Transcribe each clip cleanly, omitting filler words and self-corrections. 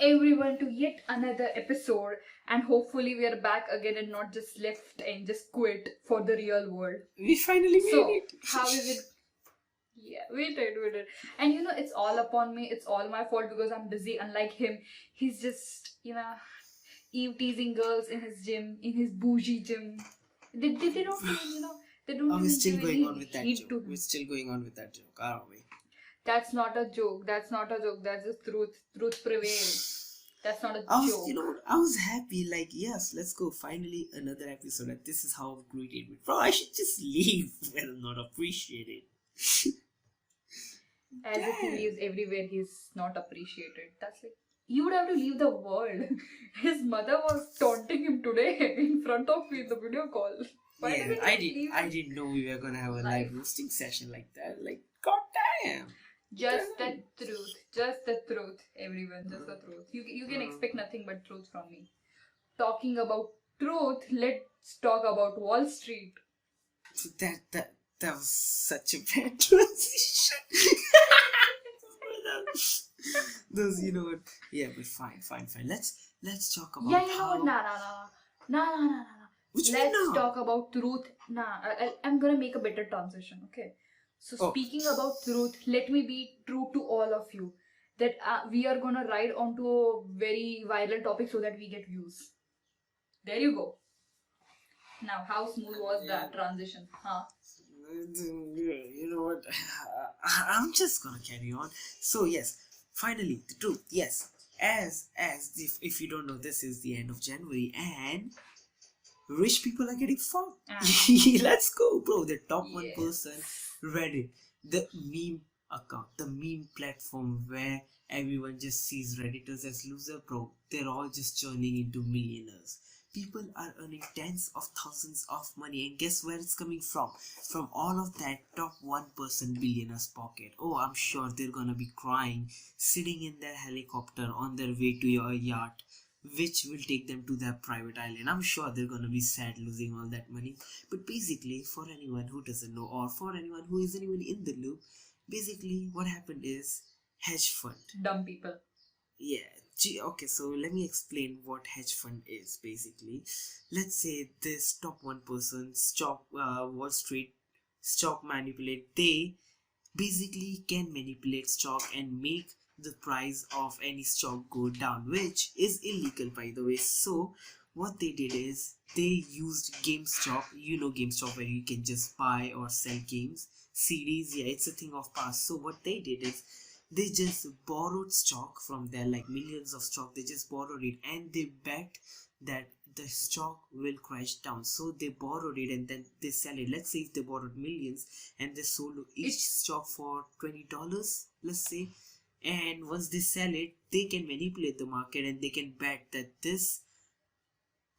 everyone to yet another episode, and hopefully we are back again and not just left and just quit for the real world. We finally made So, it. how is it? Yeah, we did. And it's all upon me, it's all my fault because I'm busy. Unlike him, he's just, eve teasing girls in his gym, in his bougie gym. They don't even, they don't Are we even still give going any on with that heed joke? to him. We're still going on with that joke, aren't we? That's not a joke. That's not a joke. That's just truth. Truth prevails. That's not a joke. I was happy. Like, yes, let's go. Finally, another episode. And this is how great it was. Bro, I should just leave and not appreciate it. As if he lives everywhere, he's not appreciated. That's like, you would have to leave the world. His mother was taunting him today in front of me in the video call. Why Yeah, didn't he leave I didn't know we were gonna have a live roasting session like that. Like, goddamn. Just the truth. Just the truth, everyone. Just the truth. You can expect nothing but truth from me. Talking about truth, let's talk about Wall Street. So that was such a bad transition. Those, you know what? Yeah, but fine. Let's talk about Yeah, you know how. what? Nah. Which Let's one now? talk about truth. I'm gonna make a better transition, okay? So speaking about truth, let me be true to all of you that we are gonna ride onto a very viral topic so that we get views. There you go. Now, how smooth was that transition? Huh? You know what? I'm just gonna carry on. So yes, finally the truth. Yes, as if you don't know, this is the end of January and rich people are getting fucked. Let's go, bro. The top 1% Reddit, the meme account, the meme platform where everyone just sees Redditors as loser, bro. They're all just churning into millionaires. People are earning tens of thousands of money, and guess where it's coming from? From all of that top 1% billionaires' pocket. Oh, I'm sure they're gonna be crying, sitting in their helicopter on their way to your yacht, which will take them to their private island. I'm sure they're gonna be sad losing all that money. But basically, for anyone who doesn't know, or for anyone who isn't even in the loop, basically what happened is hedge fund. Dumb people. Yeah. Okay, so let me explain what hedge fund is. Basically, let's say this top 1% stock, Wall Street stock manipulate. They basically can manipulate stock and make the price of any stock go down, which is illegal, by the way. So what they did is they used GameStop. You know GameStop, where you can just buy or sell games, CDs. Yeah, it's a thing of past. So what they did is they just borrowed stock from there, like millions of stock. They just borrowed it and they bet that the stock will crash down. So they borrowed it and then they sell it. Let's say if they borrowed millions and they sold each stock for $20, let's say, and once they sell it, they can manipulate the market and they can bet that this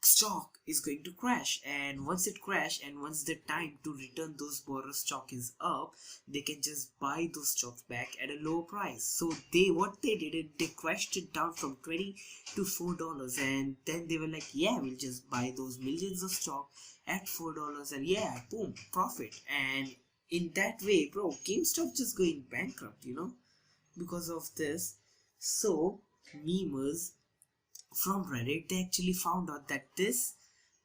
stock is going to crash, and once it crash and once the time to return those borrowed stock is up, they can just buy those stocks back at a lower price. So what they did is they crashed it down from 20 to $4, and then they were like, yeah, we'll just buy those millions of stock at $4, and yeah, boom, profit. And in that way, bro, GameStop just going bankrupt, because of this. So memers from Reddit, they actually found out that this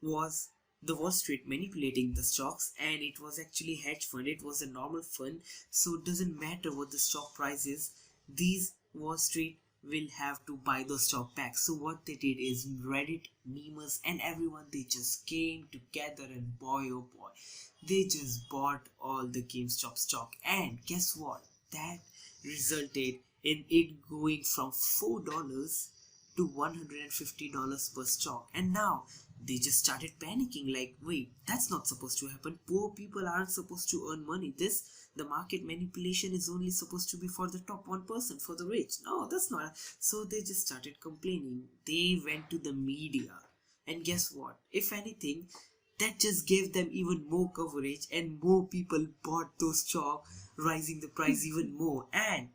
was the Wall Street manipulating the stocks, and it was actually hedge fund. It was a normal fund, so it doesn't matter what the stock price is. These Wall Street will have to buy the stock back. So what they did is Reddit, memers, and everyone, they just came together, and boy oh boy, they just bought all the GameStop stock. And guess what? That resulted in it going from $4 to $150 per stock. And now they just started panicking, like, wait, that's not supposed to happen. Poor people aren't supposed to earn money. The market manipulation is only supposed to be for the top 1%, for the rich. No, that's not. So they just started complaining. They went to the media, and guess what? If anything, that just gave them even more coverage, and more people bought those stock, rising the price even more. And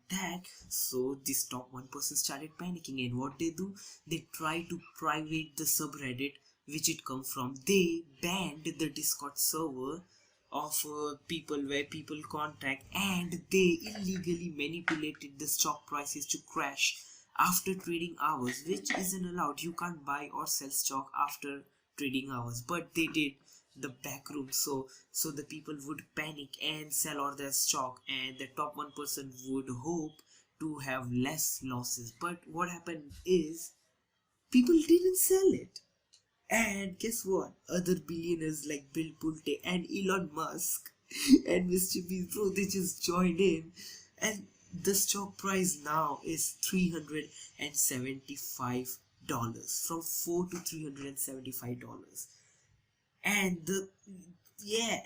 so this top 1% started panicking, and what they do, they try to private the subreddit which it come from. They banned the Discord server of people where people contact, and they illegally manipulated the stock prices to crash after trading hours, which isn't allowed. You can't buy or sell stock after trading hours, but they did the back room, so the people would panic and sell all their stock, and the top 1% would hope to have less losses. But what happened is people didn't sell it. And guess what? Other billionaires like Bill Pulte and Elon Musk and Mr. Beast, bro, they just joined in. And the stock price now is $375, from 4 to $375. And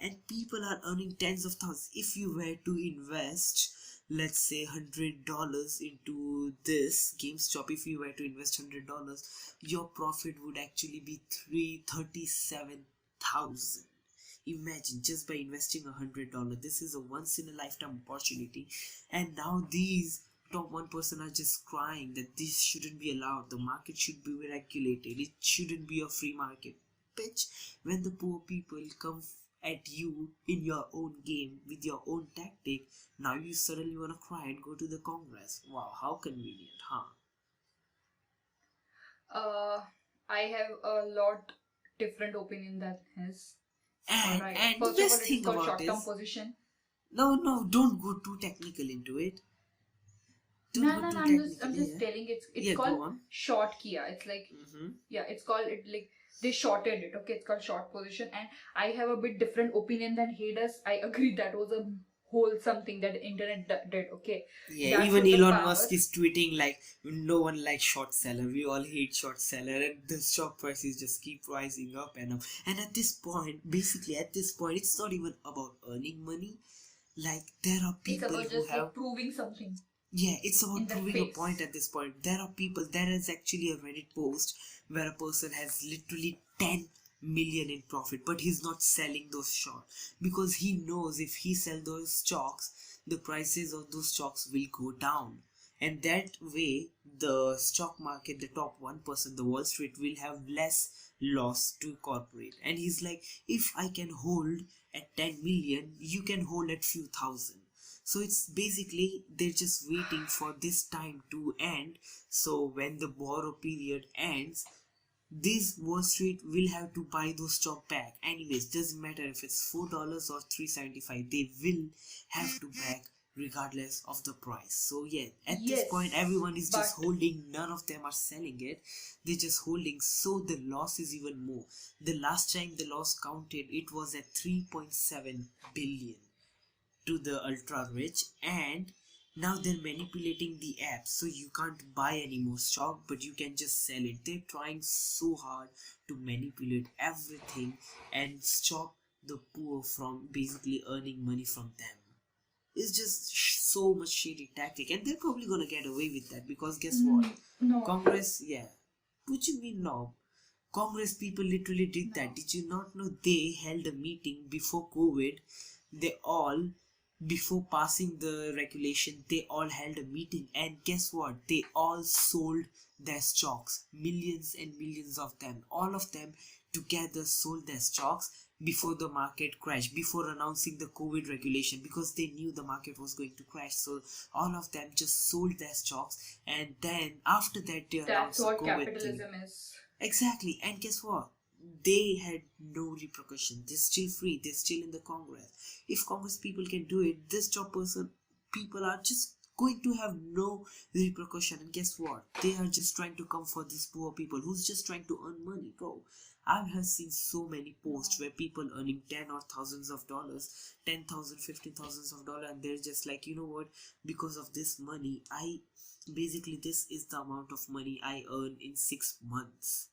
and people are earning tens of thousands. If you were to invest, let's say $100 into this GameStop, if you were to invest $100, your profit would actually be 337,000. Imagine, just by investing $100. This is a once in a lifetime opportunity, and now these top 1% are just crying that this shouldn't be allowed. The market should be regulated. It shouldn't be a free market. Bitch, when the poor people come at you in your own game with your own tactic, now you suddenly want to cry and go to the Congress. Wow, how convenient, huh? I have a lot different opinion than his. Alright. And First the of all, best it is thing called about short-term is, position. no, don't go too technical into it. Don't No, go no, too no. I'm just technical. telling it's Yeah, called go on. short Kia. It's like it's called it like they shorted it. Okay, it's called short position, and I have a bit different opinion than he does. I agree that was a wholesome thing that the internet did. Okay, Yeah, that even was the Elon power. Musk is tweeting like no one likes short seller. We all hate short seller, and the stock prices just keep rising up and up. And at this point, basically at this point, it's not even about earning money. Like there are It's people about who just like have, proving something yeah, it's about in their proving a point face. at this point. There are people, there is actually a Reddit post where a person has literally 10 million in profit, but he's not selling those stocks because he knows if he sells those stocks, the prices of those stocks will go down. And that way, the stock market, the top 1%, the Wall Street will have less loss to incorporate. And he's like, if I can hold at 10 million, you can hold at few thousand. So it's basically they're just waiting for this time to end. So when the borrow period ends, this Wall Street will have to buy those stock back. Anyways, doesn't matter if it's $4 or 375, they will have to back regardless of the price. So yeah, at this point Yes, everyone is just but holding, none of them are selling it. They're just holding, so the loss is even more. The last time the loss counted, it was at 3.7 billion to the ultra rich, and now they're manipulating the app so you can't buy any more stock but you can just sell it. They're trying so hard to manipulate everything and stop the poor from basically earning money from them. It's just so much shady tactic, and they're probably gonna get away with that because guess what? no, Congress, yeah. What you mean no? Congress people literally did that. no. Did you not know they held a meeting before COVID? They all, before passing the regulation, they all held a meeting, and guess what? They all sold their stocks. Millions and millions of them. All of them together sold their stocks before the market crashed, before announcing the COVID regulation, because they knew the market was going to crash. So all of them just sold their stocks, and then after that they That's announced the what COVID thing. capitalism is. Exactly, and guess what? They had no repercussion. They're still free. They're still in the Congress. If Congress people can do it, this job person people are just going to have no repercussion. And guess what? They are just trying to come for these poor people who's just trying to earn money, bro. I have seen so many posts where people earning 10 or thousands of dollars, 10,000, 15,000 of dollars, and they're just like, you know what? Because of this money, basically this is the amount of money I earn in 6 months.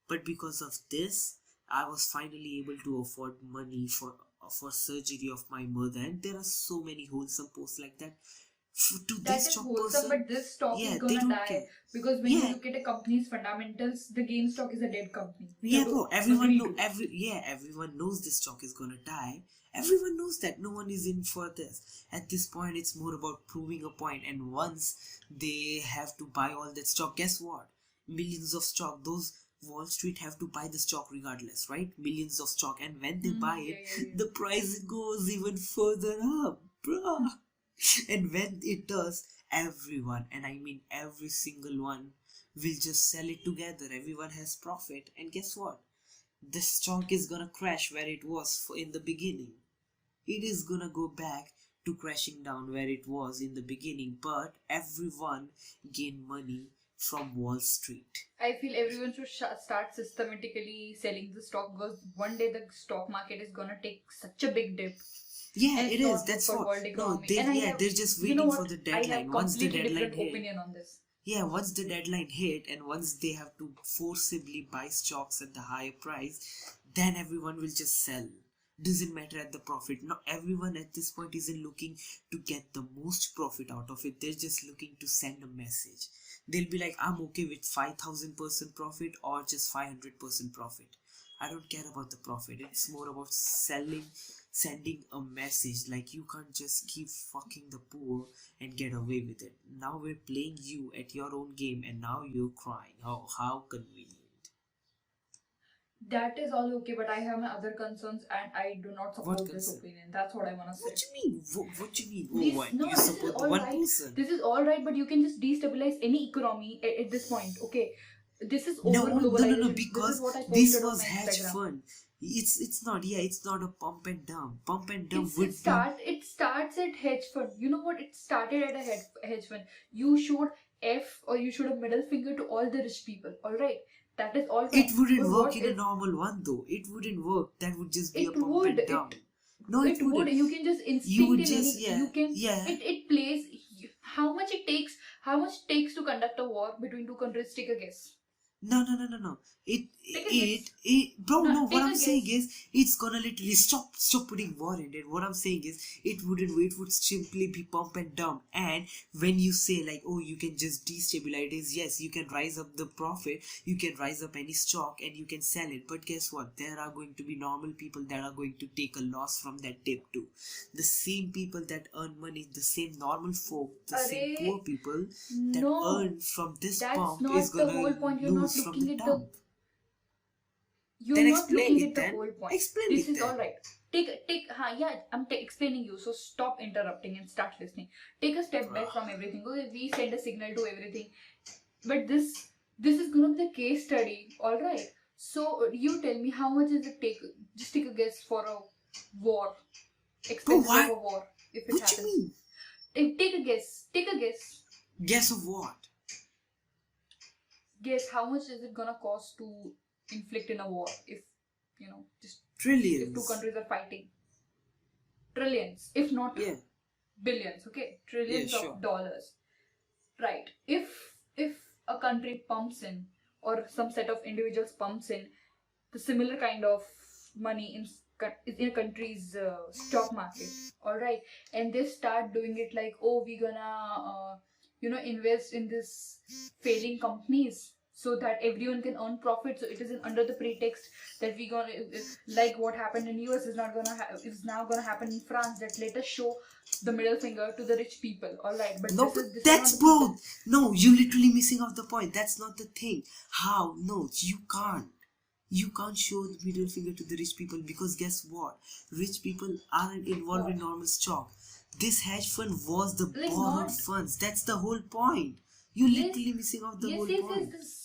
But because of this, I was finally able to afford money for surgery of my mother. And there are so many wholesome posts like that. To That this is top wholesome, person, but this stock is yeah, they gonna don't die care. because when you Yeah, look at a company's fundamentals, the GameStop is a dead company. We yeah, have bro. to Everyone agree know to. everyone knows this stock is gonna die. Everyone knows that. No one is in for this. At this point, it's more about proving a point. And once they have to buy all that stock, guess what? Millions of stock. Those Wall Street have to buy the stock regardless, right? Millions of stock, and when they buy Yeah, it, yeah, yeah. the price goes even further up, bruh. And when it does, everyone, and I mean every single one, will just sell it together. Everyone has profit, and guess what? The stock is gonna crash where it was in the beginning. It is gonna go back to crashing down where it was in the beginning, but everyone gain money from Wall Street. I feel everyone should start systematically selling the stock, because one day the stock market is gonna take such a big dip. Yeah, And it it's is. not good That's for what. world No, economy. they And I yeah, have, they're just you know waiting for what? the I have deadline. Once the completely deadline different hit, opinion on this. yeah, once the deadline hit, and once they have to forcibly buy stocks at the higher price, then everyone will just sell. Doesn't matter at the profit. No, everyone at this point isn't looking to get the most profit out of it. They're just looking to send a message. They'll be like, I'm okay with 5,000% profit or just 500% profit. I don't care about the profit. It's more about sending a message. Like, you can't just keep fucking the poor and get away with it. Now we're playing you at your own game, and now you're crying. How convenient. That is all okay, but I have my other concerns and I do not What support this concern? opinion. That's what I want to say. What you mean? What you mean? This, Oh, what? no, You this is support the all one right. person? This is all right, but you can just destabilize any economy at this point. Okay, this is over No, globalization. This because is what I this posted on was my hedge Instagram. fund. It's not, yeah, it's not a pump and dump. Pump and dump It would starts at hedge fund. You know what? It started at a hedge fund. You showed F, or you showed a middle finger to all the rich people. All right, that is all It fine. wouldn't But work what in a is normal one though. It wouldn't work. That would just be a it pump would and dump. No, it it would. wouldn't. You can just You instinct would in just any. You can. yeah. It plays. How much it takes? How much it takes to conduct a war between two countries? Take a guess. No. Take a guess. Bro, No, no, take what a I'm saying guess. is, it's gonna literally stop putting war in it. What I'm saying is, it would simply be pump and dump. And when you say, like, oh, you can just destabilize it, yes, you can rise up the profit, you can rise up any stock and you can sell it. But guess what? There are going to be normal people that are going to take a loss from that dip too. The same people that earn money, the same normal folk, the same poor people that No, earn from this that's pump not is the gonna whole point. You're not lose from looking the at the. dump. You're Then not explain looking it at the then. whole point. Explain This it is then. all right. Yeah, I'm explaining you. So stop interrupting and start listening. Take a step back from everything. Okay, we send a signal to everything, but this is gonna be the case study. All right. So you tell me, how much does it take? Just take a guess for a war. Expenses of a war, if it What happens. you mean? Take a guess. Take a guess. Guess of what? Guess how much is it gonna cost to inflict in a war, if just Trillions. if two countries are fighting? Trillions, if not Yeah. billions. Okay, trillions Yeah, sure. of dollars. Right. If a country pumps in, or some set of individuals pumps in the similar kind of money in a country's stock market, all right, and they start doing it like, oh, we're gonna invest in this failing companies so that everyone can earn profit. So it isn't under the pretext that we gonna like what happened in US is not gonna is now gonna happen in France, that let us show the middle finger to the rich people. All right, but No, this but is that's not the people. bro. No, you literally missing off the point. That's not the thing. How? No, you can't. You can't show the middle finger to the rich people, because guess what? Rich people aren't involved in normal stock. This hedge fund was the Like borrowed not- funds. That's the whole point. You're Yes. literally missing off the Yes, whole yes, point. yes.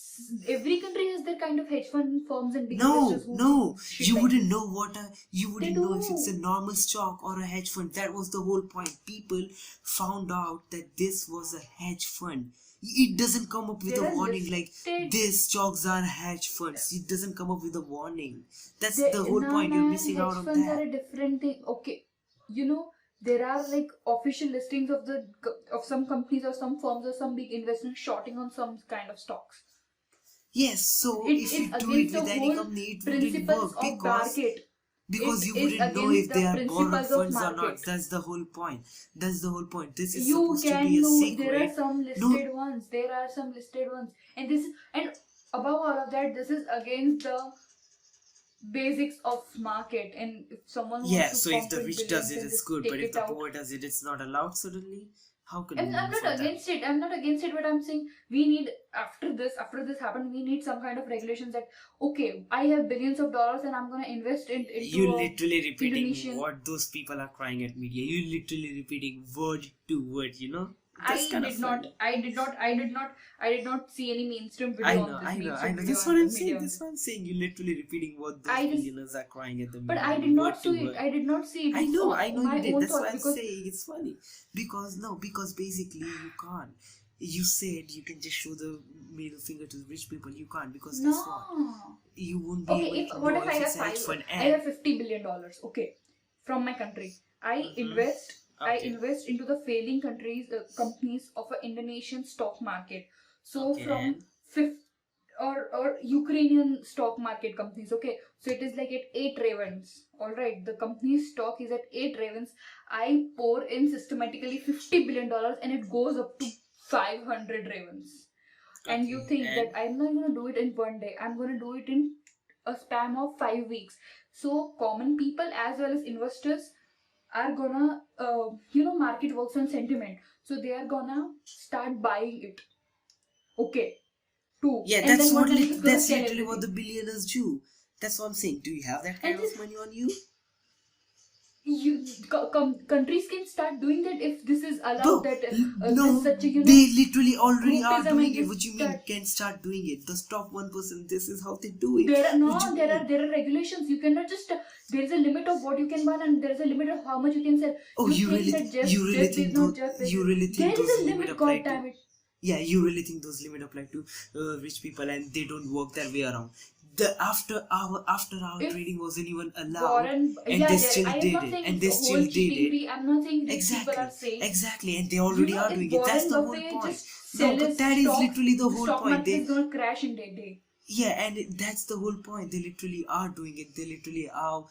Every country has their kind of hedge fund firms and big No, investors who no, do shit you like wouldn't this. know you wouldn't They know if it's a do. normal stock or a hedge fund. That was the whole point. People found out that this was a hedge fund. It doesn't come up with There a are warning like listed- these stocks are hedge funds. It doesn't come up with a warning. That's They- the whole nah, point. You're man, missing hedge out on funds are that. a different thing. Okay, there are like official listings of some companies or some firms or some big investors shorting on some kind of stocks. Yes, so It if is you do it against the with any whole company, it wouldn't principles work of market. because It you is wouldn't know against if they the are borrowed principles of funds or not. market. That's the whole point. That's the whole point. This is You supposed to can be a know secret. there are some No. listed ones. There are some listed ones, and above all of that, this is against the basics of market. And if someone Yeah, wants to so if pump the in rich billions does it, and it's just good. take But if it the out. poor does it, it's not allowed suddenly. How can And I'm not against it. I'm not against it. But I'm saying we need after this happened, we need some kind of regulations that okay, I have billions of dollars and I'm gonna invest into You a literally repeating Indonesian. what those people are crying at media. You literally repeating word to word. You know. That's kind of funny. I did not see any mainstream I video know, on this. I know, I Mainstream know. video That's on what the I'm saying. media on That's this. what I'm saying. You're literally repeating what those I just, billionaires are crying at the but I did moment, not word to see it. word. I did not see it. I It's know, my you did. own That's why thought I'm because saying it's funny. Because no, because basically you can't. You said you can just show the middle finger to the rich people. You can't because guess what? no. You won't be Okay, able if to what know if I if have it's a hedge fund I and. have $50 billion, okay, from my country. I Mhm. invest I Okay. invest into the failing countries companies of an Indonesian stock market. So Okay, from and fifth or Ukrainian stock market companies, okay. So it is like at 8 ravens. Alright, the company's stock is at 8 ravens. I pour in systematically $50 billion and it goes up to 500 ravens. And you okay, think that and I'm not gonna do it in one day, I'm gonna do it in a span of 5 weeks. So common people as well as investors are gonna market works on sentiment, so they are gonna start buying it, okay, too. yeah, And then one company is gonna that's sell literally what the everything. billionaires do. That's what I'm saying. Do you have that kind And of this money on you? countries can start doing that if this is allowed, Bro, that this no, such a they literally already are groupism doing and it. just What you mean start. can start doing it? The top 1%, this is how they do it. There are What you no, mean? there are regulations. You cannot just there is a limit of what you can buy and there is a limit of how much you can sell. Oh, You think that Jeff Bezos, you really think there is those a limit limit. apply God to? damn it! Yeah, you really think those limit apply to rich people and they don't work their way around? The after hour If trading wasn't even allowed, Warren, and yeah, they there. still I am did not it, saying and it's they a still whole did cheating it. free. I'm not saying rich people are Exactly, saying. exactly, and they already are If doing it. That's Warren the whole Buffett point. just No, sell but his that is stocks, literally the the whole stock point. market They is gonna crash in that day. Yeah, and that's the whole point. They literally are doing it. They literally are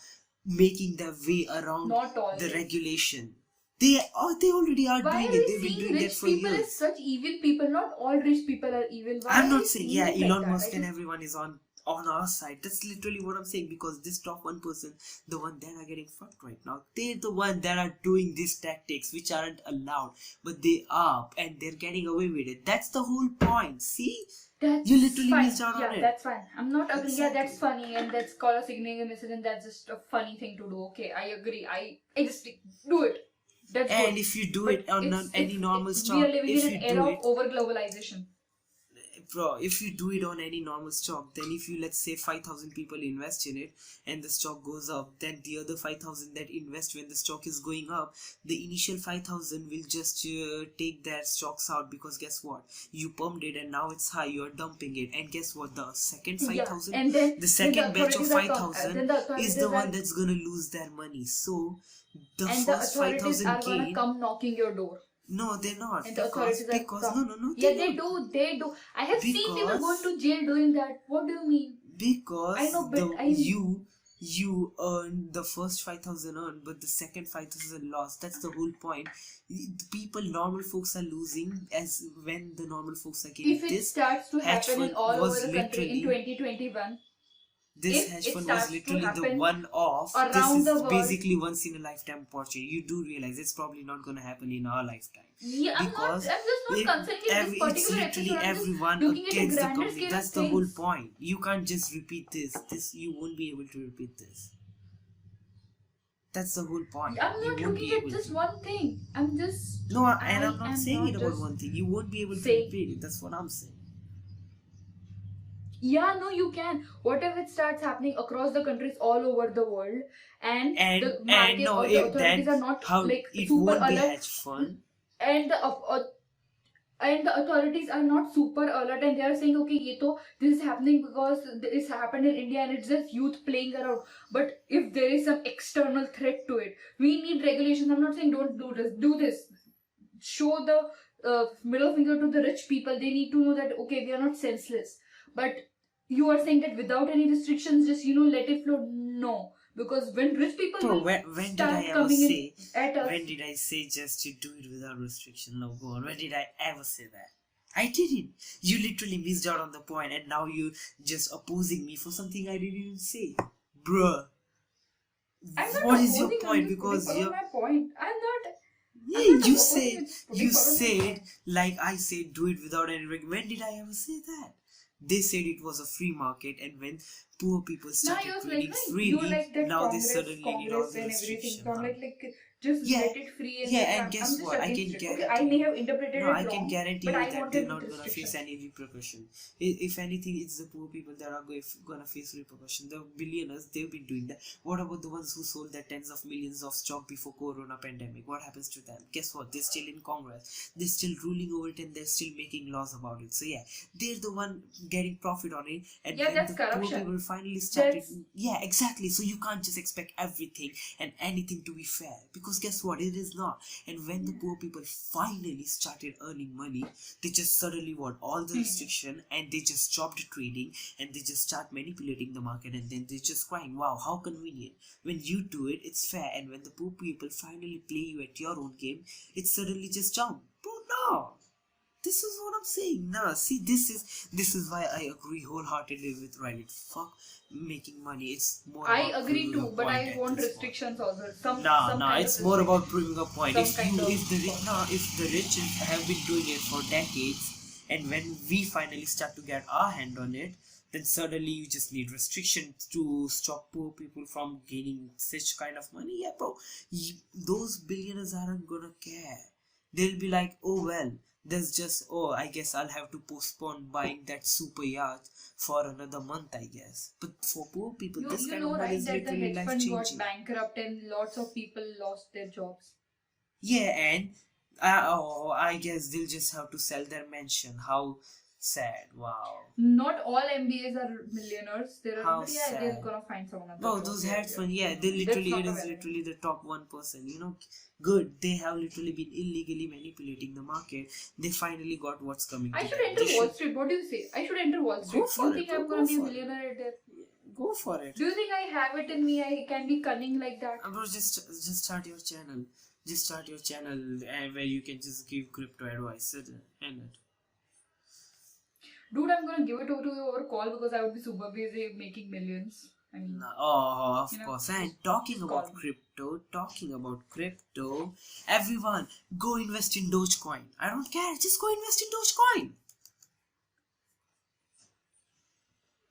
making their way around Not the always. regulation. They already are Why doing are it. we They've been seeing doing that rich for people as years. such evil people? Not all rich people are evil. Why I'm are we not saying, seeing yeah, it like Elon that? Musk and everyone is on our side. That's literally what I'm saying, because this top 1%, the one that are getting fucked right now, they're the one that are doing these tactics which aren't allowed, but they are, and they're getting away with it. That's the whole point. See, That's you literally fine. missed out on Yeah, it. that's fine. I'm not agreeing. Yeah, that's Exactly. funny, and that's called a significant message, and that's just a funny thing to do. Okay, I agree. I just do it. That's good. And if you do But it on any normal we are stock, living in if an you era do of it, over globalization. bro, if you do it on any normal stock, then if you, let's say, 5,000 people invest in it and the stock goes up, then the other 5,000 that invest when the stock is going up, the initial 5,000 will just take their stocks out, because guess what, you pumped it and now it's high, you're dumping it, and guess what, the second Yeah, 5,000, and then the second batch of then 5,000 the is authorities the are one that's gonna lose their money. So the and the first authorities 5,000 are gonna gain. come knocking your door. No, they're not, And the authorities are because come. no, Yeah, they're they not, do. They do. I have seen people going because to jail doing that. What do you mean? I because know, but the you earn the first 5,000 earned, but the second 5,000 lost. That's the whole point. The people, normal folks are losing, as when the normal folks are gaining. If it This starts to hedge happen in fund all over was the country in literally 2021, this if hedge it fund was starts to literally the happen one off. This around the is world, basically once in a lifetime opportunity. You do realize it's probably not gonna happen in our lifetime, yeah, because I'm just not considering it this it's particular literally episode. I'm just everyone looking at a against the grander company. scale of That's the whole things. point. You can't just repeat this you won't be able to repeat this. That's the whole point. I'm You not won't looking be at able just to. one thing. No, and I I'm not am saying not it about just one thing. You won't be able to saying. repeat it. That's what I'm saying. Yeah, no, you can. What if it starts happening across the countries all over the world, and the And market no, or the then authorities are not how like it super won't be alert, hedge fund. and the authorities are not super alert, and they are saying, okay, this is happening because this happened in India, and it's just youth playing around. But if there is some external threat to it, we need regulations. I'm not saying don't do this. Do this. Show the middle finger to the rich people. They need to know that okay, we are not senseless. But you are saying that without any restrictions, just let it flow. No, because when rich people Bro, will when did I start ever coming in say? at us, When did I say just to do it without restriction? No, go on. When did I ever say that? I didn't. You literally missed out on the point, and now you just opposing me for something I didn't even say, bruh. I'm not What is your opposing. I'm point? just putting Because forward you're my point. yeah, I'm not you opposing. said I'm just putting forward my point. like I said, do it without any when did I ever say that? They said it was a free market, and when poor people Now started you're like, trading no, you freely, like that now they Congress, suddenly need all the and everything. restriction, So I'm huh? like just Yeah, let it free and yeah, just and guess I'm just what? I against can it. Okay, I may guarantee you. have interpreted No, it I can wrong, guarantee but you I that want they're them not with gonna face restrictions. any repercussion. If anything, it's the poor people that are gonna face repercussion. The billionaires, they've been doing that. What about the ones who sold their tens of millions of stock before Corona pandemic? What happens to them? Guess what? They're still in Congress. They're still ruling over it, and they're still making laws about it. So yeah, they're the one getting profit on it. And Yeah, when that's the poor corruption. people finally started, That's yeah, exactly. So you can't just expect everything and anything to be fair, because guess what? It is not. And when the poor people finally started earning money, they just suddenly want all the restriction, and they just stopped trading, and they just start manipulating the market, and then they just crying, wow, how convenient. When you do it, it's fair, and when the poor people finally play you at your own game, it's suddenly just jump. Bro, no. This is what I'm saying. Nah, see, this is why I agree wholeheartedly with Riley. Fuck making money. It's more I about agree proving a too, but point I at want this point. restrictions also. Some Nah, kind of it's more about restriction, proving a point. some If kind you, of if the rich have been doing it for decades, and when we finally start to get our hand on it, then suddenly you just need restrictions to stop poor people from gaining such kind of money. Yeah, bro, those billionaires aren't gonna care. They'll be like, oh well, there's just, oh, I guess I'll have to postpone buying that super yacht for another month, I guess. But for poor people, you this you kind know of money right is that the literally hedge life fund got changing. bankrupt and lots of people lost their jobs. Yeah, and oh, I guess they'll just have to sell their mansion. How sad! Wow, Not all MBAs are millionaires. There are, how but yeah, they're sad. gonna find some other Wow, job. those Yeah, hedge yeah. fund, yeah, they That's literally, not it a is valid. literally the top 1%. Good. They have literally been illegally manipulating the market. They finally got what's coming I to should them. They enter Wall should Street. What do you say? I should enter Wall go Street. You for it, think bro. I'm Go gonna be a for it. millionaire at there? Go for it. Do you think I have it in me? I can be cunning like that? Bro, just start your channel. Just start your channel, where you can just give crypto advice. And it. Dude, I'm gonna give it over to you over call because I would be super busy making millions. I mean, No, oh, of you know, course. And just call me. talking about crypto, everyone go invest in Dogecoin. I don't care. Just go invest in Dogecoin.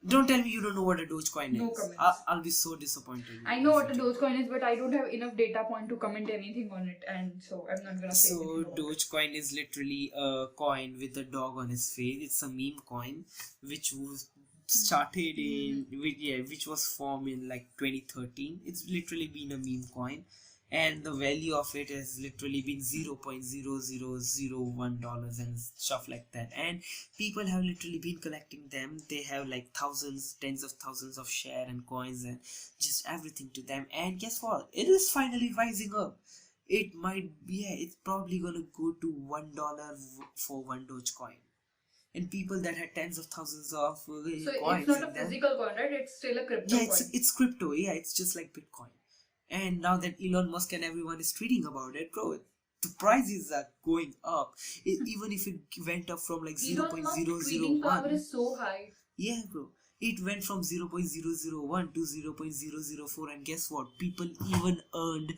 Don't tell me you don't know what a Dogecoin No is. comments. I'll be so disappointed. I know what a Dogecoin is, but I don't have enough data point to comment anything on it, and so I'm not gonna say So anything about it. Dogecoin is literally a coin with a dog on his face. It's a meme coin, which was started in, which was formed in like 2013. It's literally been a meme coin, and the value of it has literally been $0.0001 and stuff like that. And people have literally been collecting them. They have like thousands, tens of thousands of share and coins and just everything to them. And guess what? It is finally rising up. It might, yeah, it's probably gonna go to $1 for one Dogecoin. And people that had tens of thousands of So it's coins not in a them, physical coin, right? It's still a crypto yeah, coin. it's crypto. Yeah, it's just like Bitcoin. And now that Elon Musk and everyone is tweeting about it, bro, the prices are going up. Even if it went up from like Elon Musk tweeting power 0.001, is so high. yeah, bro, it went from 0.001 to 0.004, and guess what? People even earned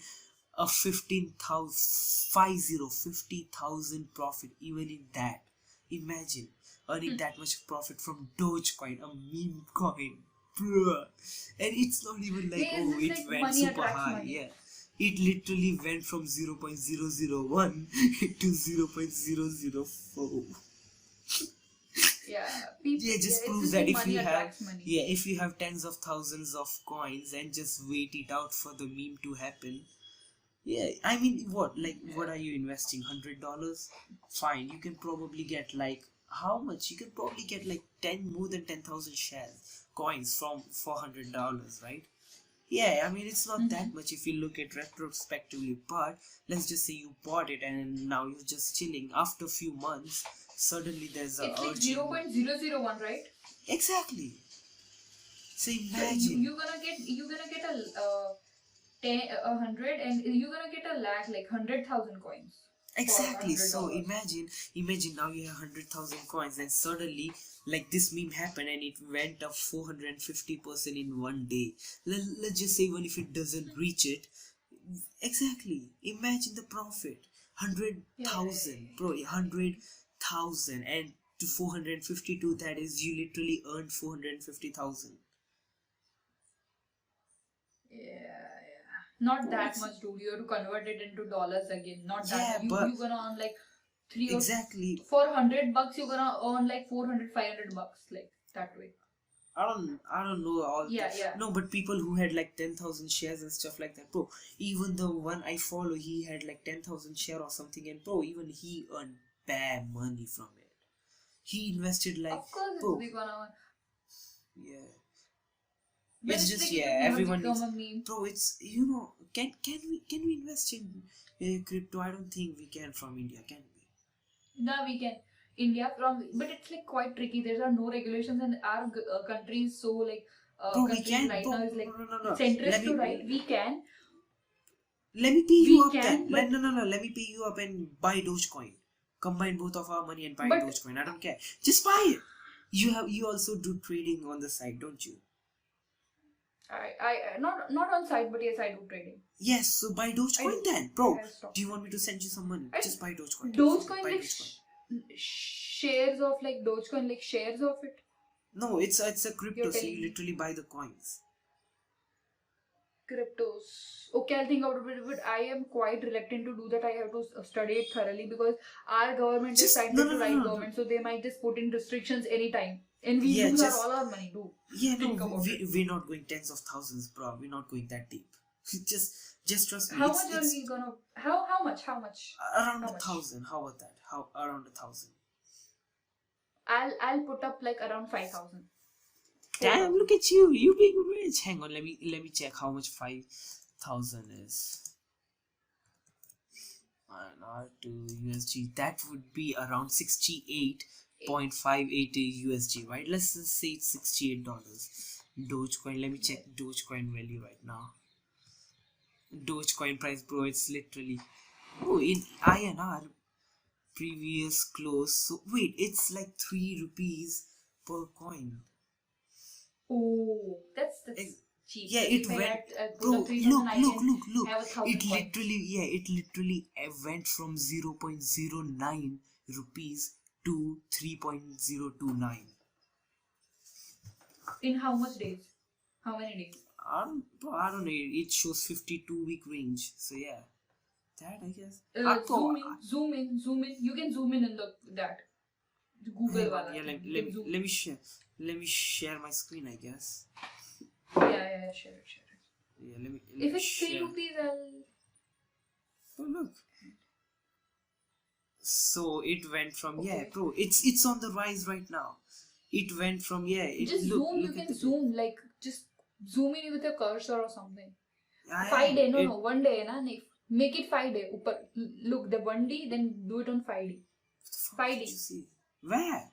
a 50,000 profit even in that. Imagine earning that much profit from Dogecoin, a meme coin, bruh. And it's not even like, Yeah, it's oh, just it like went money super attracts high. money. Yeah, it literally went from 0.001 to 0.004. Yeah, people. Yeah, just Yeah, proves it's just that like if money you have, attracts money. yeah, if you have tens of thousands of coins and just wait it out for the meme to happen. Yeah, I mean, what are you investing? $100? Fine, you can probably get like, how much? You can probably get like more than 10,000 shares, coins from $400, right? Yeah, I mean, it's not that much if you look at retrospectively, but let's just say you bought it and now you're just chilling. After a few months, suddenly there's a It's like urge. 0.001, right? Exactly. So So imagine. you're gonna get a 100, and you're gonna get a lakh, like 100,000 coins. Exactly. For So $100. imagine now you have 100,000 coins, and suddenly, like, this meme happened and it went up 450% in one day. Let's just say, even if it doesn't reach it, exactly. Imagine the profit. 100,000, bro. 100,000 and to 452. That is, you literally earned 450,000. Yeah, Not Bro, that much, dude. You have to convert it into dollars again. Not that yeah, much. but You gonna earn like three or exactly. for $100 you're gonna earn like 400, $500 like that way. I don't know all Yeah, that. yeah. No, but people who had like 10,000 shares and stuff like that, bro. Even the one I follow, he had like 10,000 share or something, and bro, even he earned bad money from it. He invested like, Of course, bro, it's gonna earn. yeah. But It's it's just like yeah, it will never everyone become needs, a meme. bro. It's can we invest in crypto? I don't think we can from India, can we? Now we can. India from, but it's like quite tricky. There are no regulations, and our country is so like Bro, we country can, right bro. now No, is like no, no, no. centrist to right. Let me pay you We up then. can, but No. Let me pay you up and buy Dogecoin. Combine both of our money and buy but Dogecoin. I don't care. Just buy it. You also do trading on the side, don't you? I not on site, but yes, I do trading. Yes, so buy I Dogecoin do. then, I bro. have stock. Do you want me to send you some money? I, Just buy Dogecoin. Dogecoin Buy like Dogecoin. shares of like Dogecoin like shares of it. No, it's a crypto, You're so telling you me literally buy the coins. cryptos. Okay, I'll think about it, but I am quite reluctant to do that. I have to study it thoroughly because our government is Just signed no, to no, no, right no, no. government, so they might just put in restrictions anytime, and we Yeah, lose just all our money. Do yeah, no, think about it. we're not going tens of thousands, bro. We're not going that deep. Just trust me. How much are we gonna? How much? How much? Around How a much? thousand. How about that? How around 1,000? I'll put up like around 5,000. Damn, 4,000. look at you. You being rich. Hang on, let me check how much 5,000 is. To USG. That would be around 68.580 USG, right? Let's just say it's $68. Dogecoin. Let me check Dogecoin value right now. Dogecoin price, bro. It's literally in INR previous close. So wait, it's like 3 rupees per coin. Oh, that's Ex- cheap. Yeah, Like it if I went, had put bro. up 3,000, I can Look. have 1,000 It coins. literally, it literally went from 0.09 rupees to 3.029. In how much days? How many days? I don't know. It shows 52-week range. So yeah, that I guess. Zoom in. You can zoom in the that Google Hang on. wala Yeah, thing. You can zoom. let me share my screen, I guess. Yeah. Share it. Yeah, let me If it's share. 3 rupees, I'll. Oh look. So it went from Okay. bro. It's on the rise right now. It went from Just look zoom. You at can the zoom like just zoom in with your cursor or something. I 5 day. it, No. 1 day. Na. Make it 5 day. Look the 1 day. Then do it on 5 day. What the fuck 5 did you days. see? Where?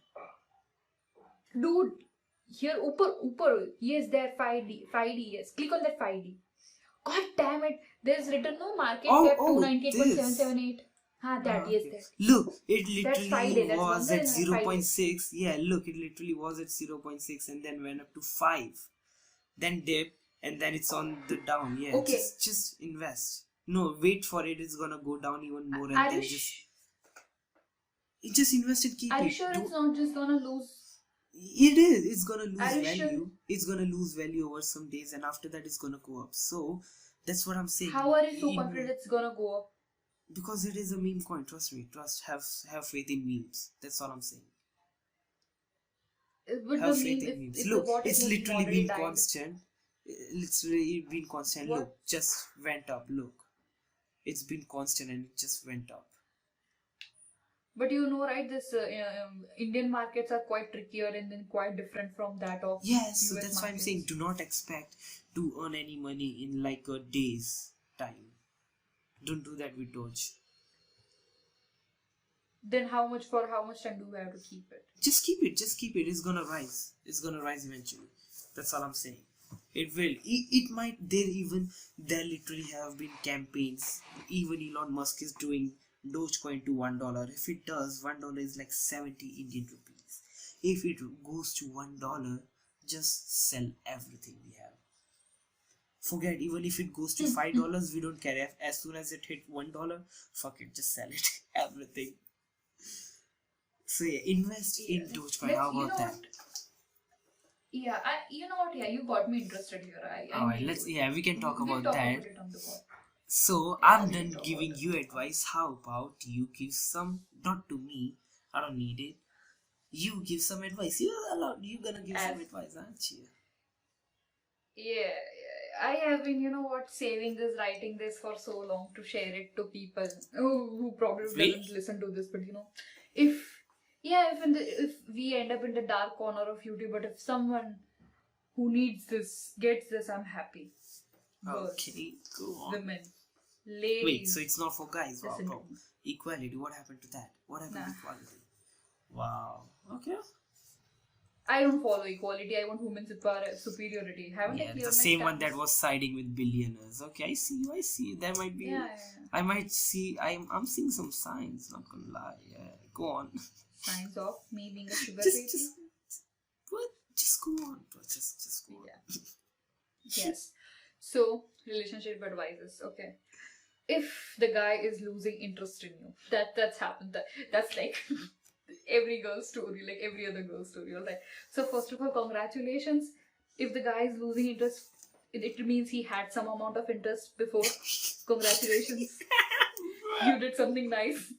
Dude, here upper. Yes, there 5D. 5D, yes. Click on that 5D. God damn it. There's written no market cap Oh, 298.778. That, yes, okay. that. Look, it That's literally 5 day. That's was longer at than 5 day. 0.6. Yeah, look, it literally was at 0.6 and then went up to 5. Then dip and then it's on the down. Yeah, Okay. just invest. No, wait for it. It's gonna go down even more and Are then you just invest and keep Are you it. sure it's not just gonna lose? It is. It's gonna lose Are you value. sure? It's gonna lose value over some days, and after that, it's gonna go up. So that's what I'm saying. How are you so confident it's gonna go up? Because it is a meme coin. Trust me. Have faith in memes. That's all I'm saying. With Have the faith meme, in memes. if Look, the bot it's has literally already been died. constant. It's really been constant. What? Look, just went up. Look, it's been constant and it just went up. But you know, right? This Indian markets are quite trickier and then quite different from that of Yes, so US that's why I'm markets. saying do not expect to earn any money in like a day's time. Don't do that with Doge. Then how much time do we have to keep it? Just keep it. It's gonna rise. It's gonna rise eventually. That's all I'm saying. It will. It might. There literally have been campaigns. Even Elon Musk is doing Dogecoin to $1. If it does, $1 is like 70 Indian rupees. If it goes to $1, just sell everything we have. Forget, even if it goes to $5, we don't care. As soon as it hit $1, fuck it, just sell it. Everything. So yeah, invest in Dogecoin. How about that? Yeah, you know what? Yeah, you got me interested here. I Alright, need let's, to. yeah, we can talk We'll about talk that. about it on the call. So Yeah, I'm we can done talk about giving it you on the call. advice. How about you give some, not to me, I don't need it. You give some advice. You're gonna give some As advice, aren't you? yeah, I have been, you know what, saving this, writing this for so long to share it to people who probably Really? doesn't listen to this. But you know, if yeah, if we end up in the dark corner of YouTube, but if someone who needs this gets this, I'm happy. Girls, Okay, go on. women, Wait, so ladies, it's not for guys. Wow, listen to bro. me. Equality, what happened to that? What happened Nah, to equality? Wow. Okay. I don't follow equality. I want women's superiority. Haven't I Yeah, cleared the my same one stance? that was siding with billionaires. Okay, I see you. I see you. There might be. Yeah, yeah. I might see. I'm seeing some signs. Not gonna lie. Yeah, go on. Signs of me being a sugar just, baby. just, what? Just go on, bro. Just go on. Yeah. Yes. So, relationship advices. Okay. If the guy is losing interest in you, that's happened. That's like every girl's story, like every other girl's story. Alright. So first of all, congratulations. If the guy is losing interest, it means he had some amount of interest before. Congratulations. You did something nice.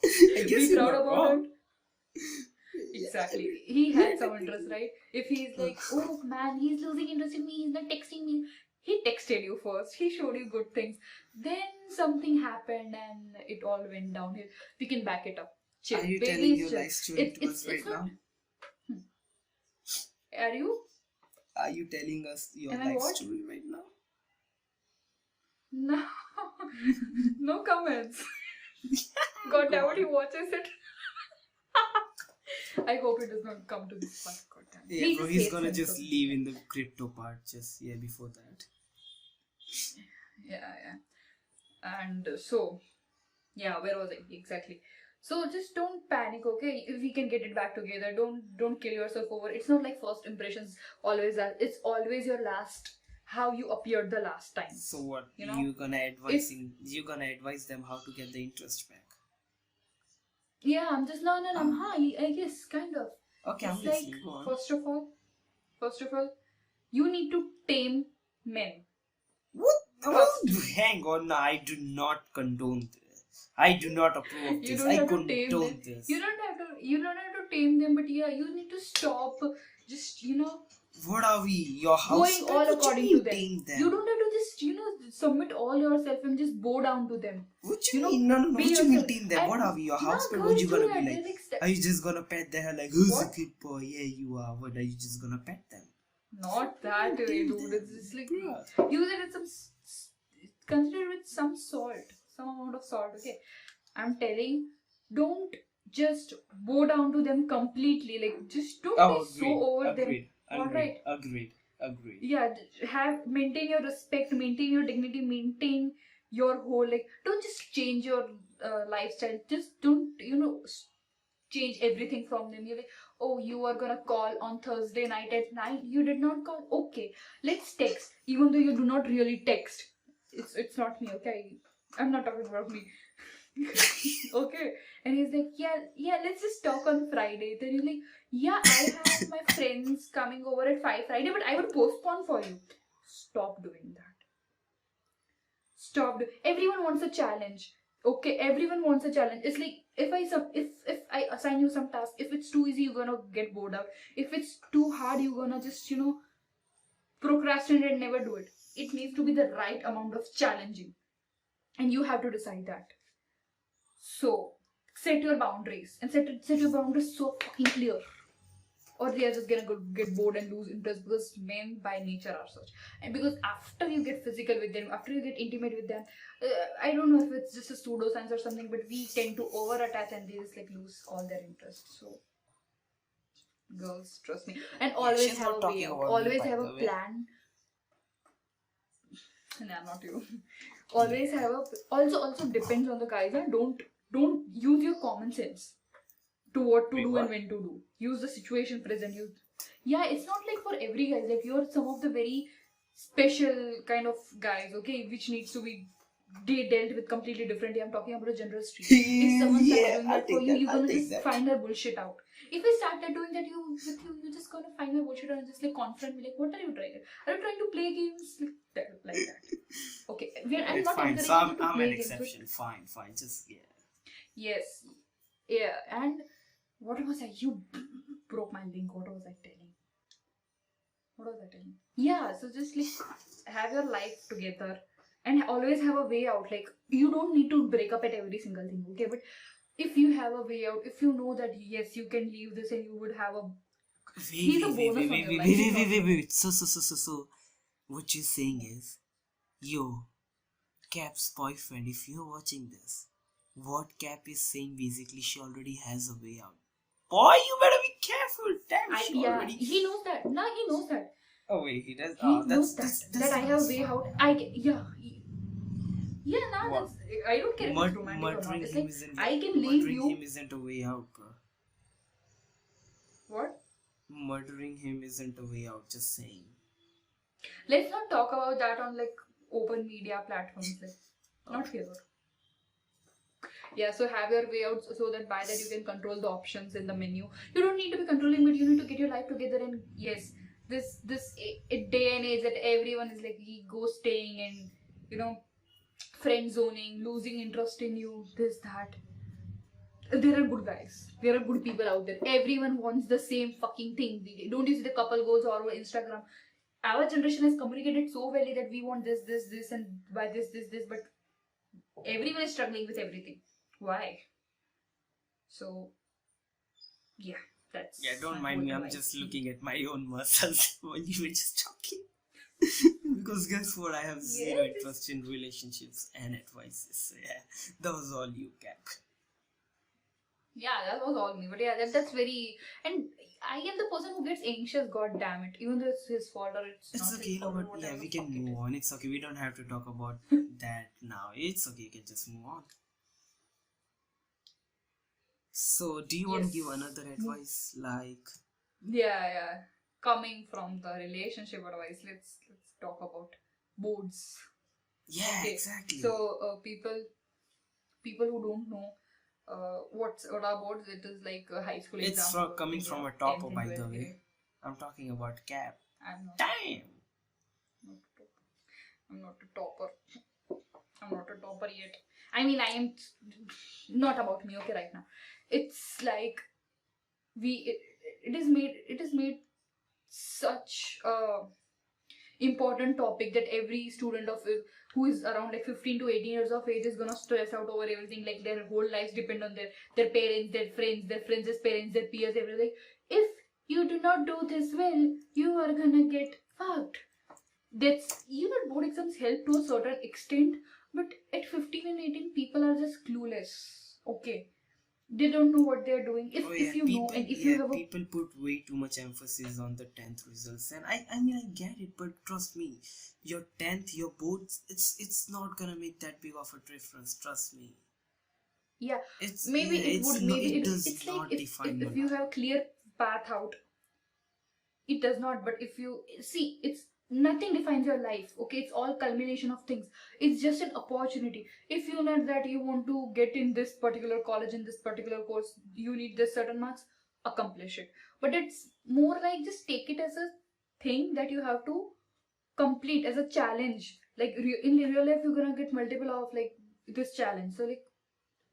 I guess Be you're proud not about wrong. it. Exactly. He had some interest, right? If he's like, oh man, he's losing interest in me, he's not texting me. He texted you first. He showed you good things. Then something happened and it all went downhill. We can back it up. Chill. Are you Baby telling is your chill. life story to us right It's not. now? Are you? Are you telling us your Am I life what? story right now? No. No comments. God damn it, he watches it. I hope it does not come to this part. God damn it. Yeah, bro, he's gonna hates just him, so- leave in the crypto part. Just yeah, before that. Yeah. And so, yeah, where was I exactly? So just don't panic, okay? If we can get it back together, don't kill yourself over. It's not like first impressions always are. It's always your last, how you appeared the last time. So what? You know, You gonna advise them how to get the interest back? Yeah, I'm just no. I guess kind of. Okay, I'm It's like listening. Go on. first of all, you need to tame men. What? Trust. Hang on, no, I do not condone this. I do not approve of You this. don't I have to tame condone them. this. You don't have to tame them, but yeah, you need to stop. Just What are we? Your house going pet? all What according you to them. mean tame them? You don't have to just submit all yourself and just bow down to them. What you you know, mean? No. be What you mean yourself. tame them? And What are we? Your house pet? no, What you girls gonna do be that. like? Are you just gonna pet their hair like who's a What? good boy? Yeah, you are. What are you just gonna pet them? Not that way, Tame dude. them, It's just like bruh. use it with consider it with some salt, some amount of salt. Okay, I'm telling, don't just bow down to them completely. Like just don't be so over them. Alright. Agreed. Yeah, maintain your respect, maintain your dignity, maintain your whole, like, don't just change your lifestyle. Just don't change everything from them. You're like, oh, you are gonna call on Thursday night at 9. You did not call. Okay, let's text. Even though you do not really text. It's not me, okay? I'm not talking about me. Okay. And he's like, yeah, let's just talk on Friday. Then he's like, yeah, I have my friends coming over at 5 Friday, but I would postpone for you. Stop doing that. Everyone wants a challenge. Okay, everyone wants a challenge. It's like if I assign you some task, if it's too easy, you're gonna get bored out. If it's too hard, you're gonna just procrastinate and never do it. It needs to be the right amount of challenging, and you have to decide that. So set your boundaries and set your boundaries so fucking clear, or they are just gonna get bored and lose interest, because men by nature are such. And because after you get physical with them, after you get intimate with them, I don't know if it's just a pseudoscience or something, but we tend to over attach and they just like lose all their interest. So girls, trust me, and always she's have not a talking way out. about me, Always by have the a way. plan. Nah, not you. Always have a also depends on the guys, and don't use your common sense to what to Wait, do what? and when to do. Use the situation present. Yeah, it's not like for every guy. Like you're some of the very special kind of guys, okay, which needs to be dealt with completely differently. I'm talking about a general street. If someone starts doing I'll that for take you, that. you're I'll gonna take just that. find her bullshit out. If we started doing that, you're just gonna find my bullshit and just like confront me like, what are you trying? Are you trying to play games like that? Okay, I'm Right, not fine. So encouraging you to I'm play an games. But exception. Fine, fine. Just yeah. yes, yeah. And what was I? You broke my link. What was I telling? What was I telling? Yeah. So just like have your life together and always have a way out. Like you don't need to break up at every single thing. Okay, but if you have a way out, if you know that yes, you can leave this and you would have a he's a bonus on your life. He's not your Wait. So, what you're saying is, yo, Cap's boyfriend, if you're watching this, what Cap is saying basically, she already has a way out. Boy, you better be careful. Damn, she yeah, already. he knows that. Nah, he knows that. Oh wait, he does. He Oh, knows that I have a way fine. out. Yeah, nah, What? that's I don't care if it's romantic or not. Murdering It's him like isn't. I can leave Murdering you. him isn't a way out, bro. What? Murdering him isn't a way out. Just saying. Let's not talk about that on like open media platforms. Like not here. Yeah, so have your way out so that by that you can control the options in the menu. You don't need to be controlling, but you need to get your life together. And yes, this day and age that everyone is like ego staying and friend zoning, losing interest in you, this that. There are good guys. There are good people out there. Everyone wants the same fucking thing. Don't you see the couple goals all over Instagram? Our generation has communicated so well that we want this, and by this, but everyone is struggling with everything. Why? So, yeah, that's. Yeah, don't my mind whole me. I'm advice. just looking at my own muscles when you were just talking. Because guess what? I have zero interest in relationships and advices. So yeah, that was all you, Cap. Yeah, that was all me. But yeah, that's very. And I am the person who gets anxious. God damn it! Even though it's his fault or it's not Okay, his you know fault. what? Yeah, we can move on. It's okay. We don't have to talk about that now. It's okay. You can just move on. So, do you want to give another advice? Like, yeah. Coming from the relationship advice, let's talk about boards. yeah, Okay. exactly. So people who don't know what are boards, it is like a high school exam. It's coming from a topper, by the way. I'm talking about Cap. I'm not. Damn. I'm not a topper. I'm not a topper yet. I mean, I am not about me. Okay, right now, it's like it is made such a important topic that every student of who is around like 15 to 18 years of age is gonna stress out over everything. Like their whole lives depend on their parents, their friends' parents, their peers, everything. If you do not do this well, you are gonna get fucked. That's board exams help to a certain extent, but at 15 and 18 people are just clueless. Okay, they don't know what they're doing. If you know and if you have people put way too much emphasis on the 10th results, and I mean I get it, but trust me, your 10th, your boards, it's not gonna make that big of a difference. Trust me. Yeah, it's maybe yeah, it it's would. not, Maybe it does it's not like define if you have clear path out, it does not. But if you see, it's nothing defines your life. Okay, it's all culmination of things. It's just an opportunity. If you know that you want to get in this particular college in this particular course, you need this certain marks, accomplish it. But it's more like just take it as a thing that you have to complete as a challenge. Like in real life you're gonna get multiple of like this challenge. So like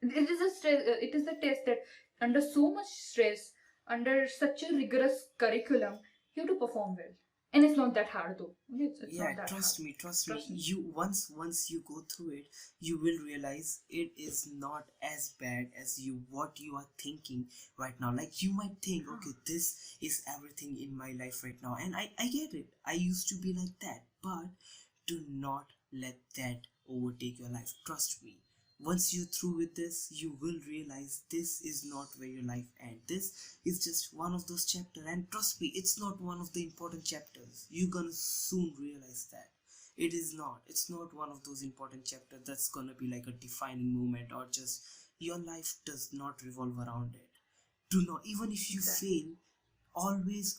it is a stress, it is a test that under so much stress, under such a rigorous curriculum, you have to perform well. And it's not that hard though. It's yeah, not that trust hard. me, you once you go through it, you will realize it is not as bad as what you are thinking right now. Like you might think, okay, this is everything in my life right now, and I get it. I used to be like that, but do not let that overtake your life. Trust me, once you're through with this, you will realize this is not where your life ends. This is just one of those chapters, and trust me, it's not one of the important chapters. You're gonna soon realize that it's not one of those important chapters that's gonna be like a defining moment, or just your life does not revolve around it. Do not, even if you fail, always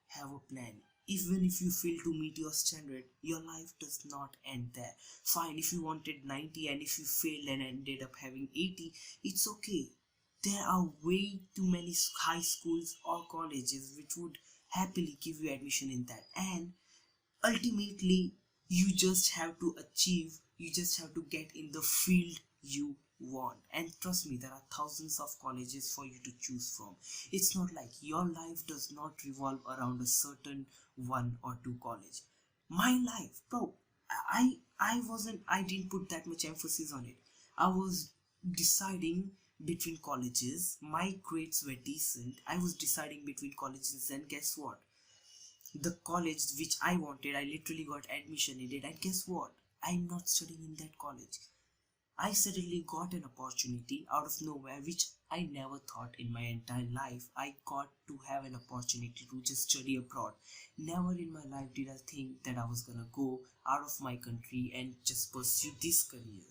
have a plan. Even if you fail to meet your standard, your life does not end there. Fine, if you wanted 90 and if you failed and ended up having 80, it's okay. There are way too many high schools or colleges which would happily give you admission in that. And ultimately, you just have to get in the field you want. And trust me, there are thousands of colleges for you to choose from. It's not like your life does not revolve around a certain one or two college. My life, bro, I didn't put that much emphasis on it. I was deciding between colleges. My grades were decent. I was deciding between colleges, and guess what? The college which I wanted, I literally got admission in it, and guess what? I'm not studying in that college. I suddenly got an opportunity out of nowhere, which I never thought in my entire life. I got to have an opportunity to just study abroad. Never in my life did I think that I was gonna go out of my country and just pursue this career.